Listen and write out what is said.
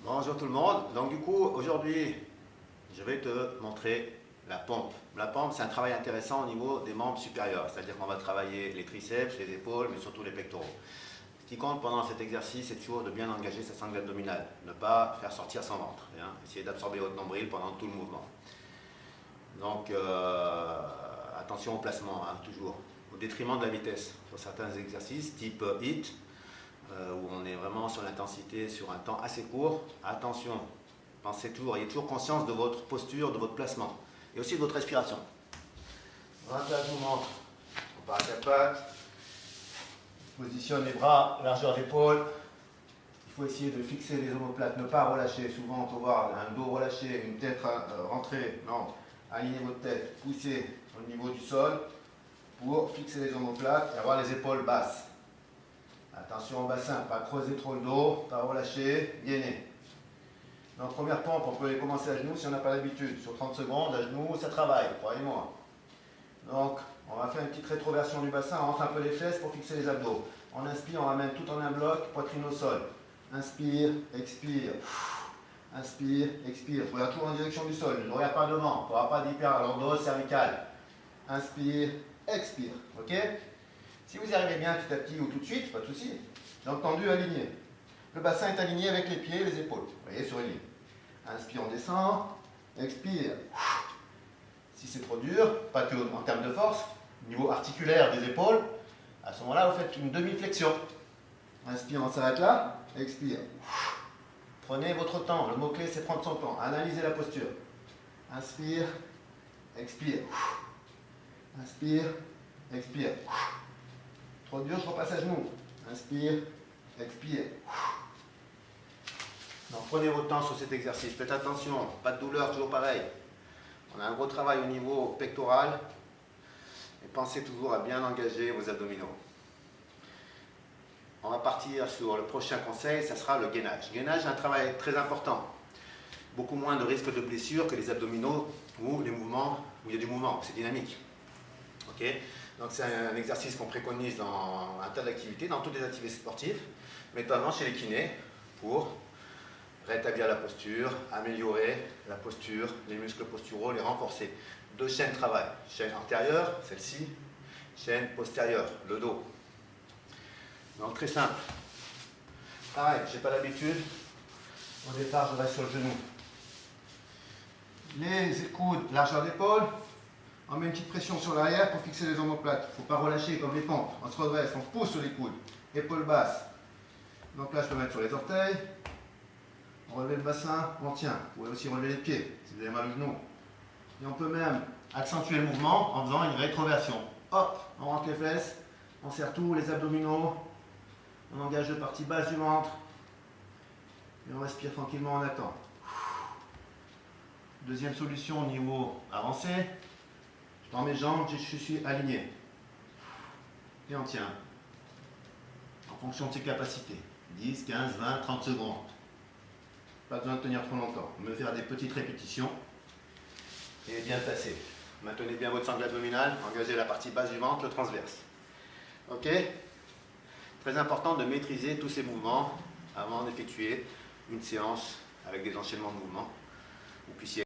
Bonjour tout le monde. Donc du coup, aujourd'hui, je vais te montrer la pompe. La pompe, c'est un travail intéressant au niveau des membres supérieurs. C'est-à-dire qu'on va travailler les triceps, les épaules, mais surtout les pectoraux. Ce qui compte pendant cet exercice, c'est toujours de bien engager sa sangle abdominale. Ne pas faire sortir son ventre. Essayer d'absorber votre nombril pendant tout le mouvement. Donc, attention au placement, toujours. Au détriment de la vitesse. Sur certains exercices, type HIIT, où on est vraiment sur l'intensité sur un temps assez court, attention, pensez toujours, ayez toujours conscience de votre posture, de votre placement, et aussi de votre respiration. Voilà, là, je vous montre. On part à quatre pattes, positionne les bras, largeur d'épaule. Il faut essayer de fixer les omoplates, ne pas relâcher. Souvent, on peut voir un dos relâché, une tête rentrée. Non, alignez votre tête, poussez au niveau du sol pour fixer les omoplates et avoir les épaules basses. Attention au bassin, pas creuser trop le dos, pas relâcher, gainer. Donc première pompe, on peut commencer à genoux si on n'a pas l'habitude. Sur 30 secondes, à genoux, ça travaille, croyez-moi. Donc on va faire une petite rétroversion du bassin, on rentre un peu les fesses pour fixer les abdos. On inspire, on ramène tout en un bloc, poitrine au sol. Inspire, expire. Inspire, expire. Regarde toujours en direction du sol, ne regarde pas devant, il n'y aura pas d'hyperlordose cervicale. Inspire, expire, ok? Si vous y arrivez bien petit à petit ou tout de suite, pas de souci. J'ai entendu aligné. Le bassin est aligné avec les pieds et les épaules. Vous voyez, sur une ligne. Inspire, on descend. Expire. Si c'est trop dur, pas que en termes de force, au niveau articulaire des épaules, à ce moment-là, vous faites une demi-flexion. Inspire, on s'arrête là. Expire. Prenez votre temps. Le mot-clé, c'est prendre son temps. Analysez la posture. Inspire. Expire. Inspire. Expire. Trop dur, je repasse à genoux. Inspire, expire. Donc prenez votre temps sur cet exercice. Faites attention, pas de douleur, toujours pareil. On a un gros travail au niveau pectoral. Et pensez toujours à bien engager vos abdominaux. On va partir sur le prochain conseil, ça sera le gainage. Le gainage est un travail très important. Beaucoup moins de risque de blessure que les abdominaux ou les mouvements où il y a du mouvement, c'est dynamique. Ok? Donc c'est un exercice qu'on préconise dans un tas d'activités, dans toutes les activités sportives, mais notamment chez les kinés, pour rétablir la posture, améliorer la posture, les muscles posturaux, les renforcer. Deux chaînes travail, chaîne antérieure, celle-ci, chaîne postérieure, le dos. Donc très simple. Pareil, je n'ai pas l'habitude, au départ je reste sur le genou. Les coudes, largeur d'épaule. On met une petite pression sur l'arrière pour fixer les omoplates. Il ne faut pas relâcher comme les pompes. On se redresse, on pousse sur les coudes. Épaules basses. Donc là, je peux mettre sur les orteils. On relève le bassin, on tient. Vous pouvez aussi relever les pieds si vous avez mal au genou. Et on peut même accentuer le mouvement en faisant une rétroversion. Hop, on rentre les fesses, on serre tous les abdominaux. On engage la partie basse du ventre. Et on respire tranquillement, on attend. Deuxième solution au niveau avancé. Dans mes jambes, je suis aligné. Et on tient. En fonction de ses capacités. 10, 15, 20, 30 secondes. Pas besoin de tenir trop longtemps. On peut faire des petites répétitions. Et bien placé. Maintenez bien votre sangle abdominale. Engagez la partie basse du ventre, le transverse. Ok? Très important de maîtriser tous ces mouvements avant d'effectuer une séance avec des enchaînements de mouvements. Vous puissiez